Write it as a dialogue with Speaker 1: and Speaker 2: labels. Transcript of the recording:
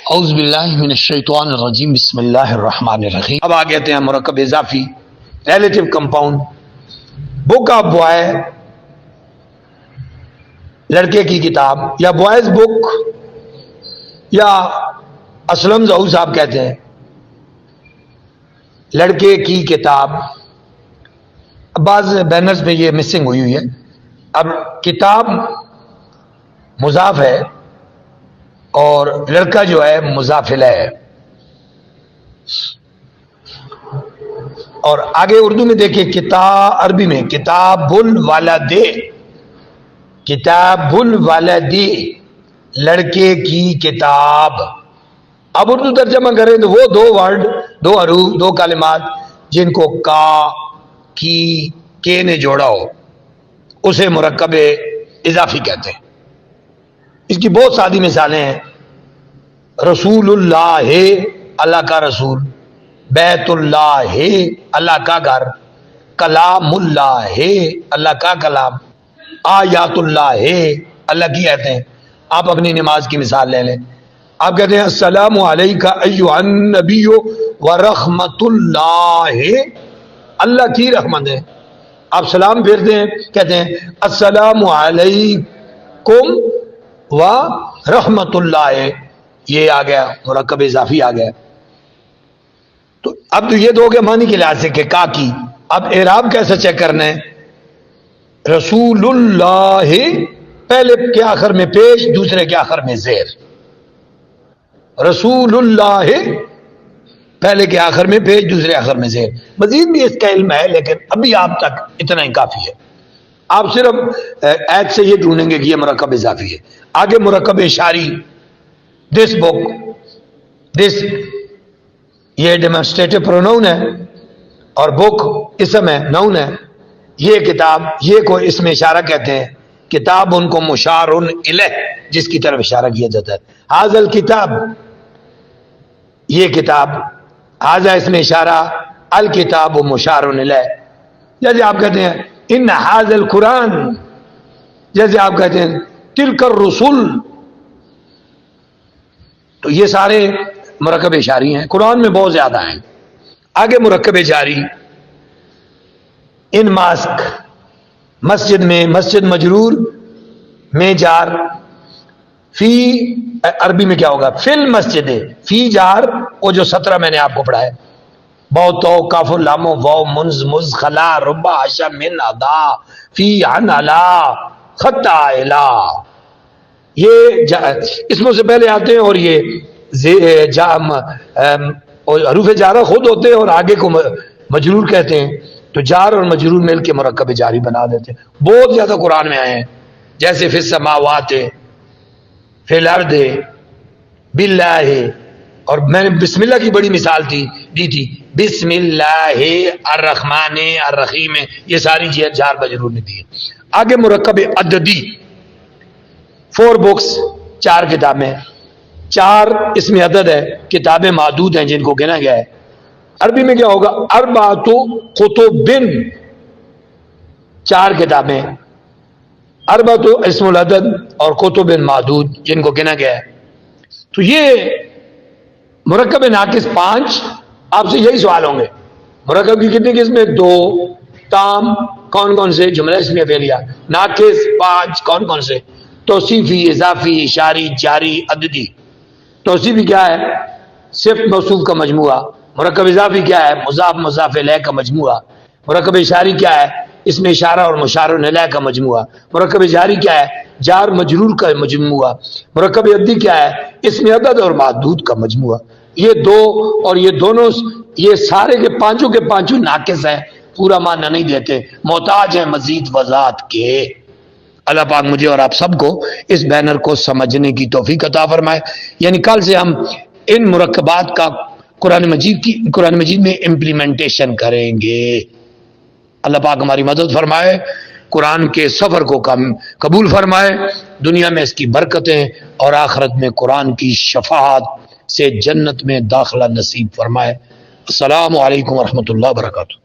Speaker 1: اعوذ باللہ من الشیطان الرجیم بسم اللہ الرحمن الرحیم۔ اب آگے آتے ہیں مرکب اضافی relative compound. Book of boy لڑکے کی کتاب یا بوائز بک یا اسلم ظہور صاحب کہتے ہیں لڑکے کی کتاب۔ بعض بینرز میں یہ مسنگ ہوئی ہے۔ اب کتاب مضاف ہے اور لڑکا جو ہے مضاف الیہ ہے۔ اور آگے اردو میں دیکھیں عربی میں کتاب الولد، کتاب الولد لڑکے کی کتاب۔ اب اردو ترجمہ کریں تو وہ دو ورڈ، دو حروف، دو کلمات جن کو کا کی کے نے جوڑا ہو اسے مرکب اضافی کہتے ہیں۔ اس کی بہت سادی مثالیں ہیں۔ رسول اللہ، اللہ کا رسول، بیت اللہ، اللہ کا گھر، کلام اللہ، اللہ کا کلام، آیات اللہ، اللہ کی آیتیں۔ آپ اپنی نماز کی مثال لے لیں، آپ کہتے ہیں السلام علیکہ ایھا النبی ورحمۃ اللہ، اللہ کی رحمت ہے۔ آپ سلام پھیرتے ہیں، کہتے ہیں السلام علیکم ورحمۃ اللہ، یہ آ گیا مرکب اضافی آ گیا۔ تو اب تو یہ دو کے معنی کے لحاظ سے کہ کا کی۔ اب اعراب کیسے چیک کرنا ہے؟ رسول اللہ پہلے کے آخر میں پیش، دوسرے کے آخر میں زیر۔ رسول اللہ پہلے کے آخر میں پیش، دوسرے آخر میں زیر۔ مزید بھی اس کا علم ہے لیکن ابھی آپ تک اتنا ہی کافی ہے۔ آپ صرف ایت سے یہ ڈھونڈیں گے کہ یہ مرکب اضافی ہے۔ آگے مرکب اشاری، دس بک، دس یہ ڈیمونسٹریٹو پروناؤن ہے اور بک اسم ہے، نون ہے۔ یہ کتاب، یہ کو اسم اشارہ کہتے ہیں۔ کتاب ان کو مشار الیہ، جس کی طرف اشارہ کیا جاتا ہے۔ ھذا الکتاب، یہ کتاب، ھذا اسم اشارہ، الکتاب مشار الیہ۔ جیسے آپ کہتے ہیں ان ھذا القرآن، جیسے آپ کہتے ہیں تلک الرسل، تو یہ سارے مرکب اشاری ہیں، قرآن میں بہت زیادہ ہیں۔ آگے مرکب جاری، ان ماسک، مسجد میں، مسجد مجرور میں جار، فی عربی میں کیا ہوگا؟ فی المسجد، فی جار، وہ جو 17 میں نے آپ کو پڑھایا، بو تو کاف لام واو منز مز خلا ربا عشا من ادا فی عن علا خطا الا، یہ اسموں سے پہلے آتے ہیں اور یہ حروف جارہ خود ہوتے ہیں اور آگے کو مجرور کہتے ہیں، تو جار اور مجرور مل کے مرکب جاری بنا دیتے ہیں۔ بہت زیادہ قرآن میں آئے ہیں، جیسے فی السماوات، فی الارض، باللہ، اور میں نے بسم اللہ کی بڑی مثال دی تھی، بسم اللہ الرحمن الرحیم، یہ ساری جار مجرور نے دی ہے۔ آگے مرکب عددی، 4 بکس، 4 کتابیں، 4 اسم عدد ہے، کتابیں معدود ہیں جن کو گنا گیا ہے۔ عربی میں کیا ہوگا؟ اربعۃ کتب، 4 کتابیں، اربعۃ اسم العدد اور کتب معدود جن کو گنا گیا ہے۔ تو یہ مرکب ناقص 5، آپ سے یہی سوال ہوں گے مرکب کی کتنی قسمیں؟ 2، تام کون کون سے؟ جملہ اسمیہ فعلیہ۔ ناقص 5 کون کون سے؟ توصیفی، اضافی، اشاری، جاری، عددی۔ توصیفی کیا ہے؟ صفت موصوف کا مجموعہ۔ مرکب اضافی کیا ہے؟ مضاف مضاف الیہ کا مجموعہ۔ مرکب اشاری کیا ہے؟ اسم اشارہ اور مشار الیہ کا مجموعہ۔ مرکب جاری کیا ہے؟ جار مجرور کا مجموعہ۔ مرکب عددی کیا ہے؟ اسم عدد اور معدود کا مجموعہ۔ یہ 2 اور یہ دونوں، یہ سارے کے پانچوں ناقص ہیں، پورا معنی نہیں دیتے، محتاج ہیں مزید وضاحت کے۔ اللہ پاک مجھے اور آپ سب کو اس بینر کو سمجھنے کی توفیق عطا فرمائے۔ یعنی کل سے ہم ان مرکبات کا قرآن مجید میں امپلیمنٹیشن کریں گے۔ اللہ پاک ہماری مدد فرمائے، قرآن کے سفر کو قبول فرمائے، دنیا میں اس کی برکتیں اور آخرت میں قرآن کی شفاعت سے جنت میں داخلہ نصیب فرمائے۔ السلام علیکم ورحمۃ اللہ وبرکاتہ۔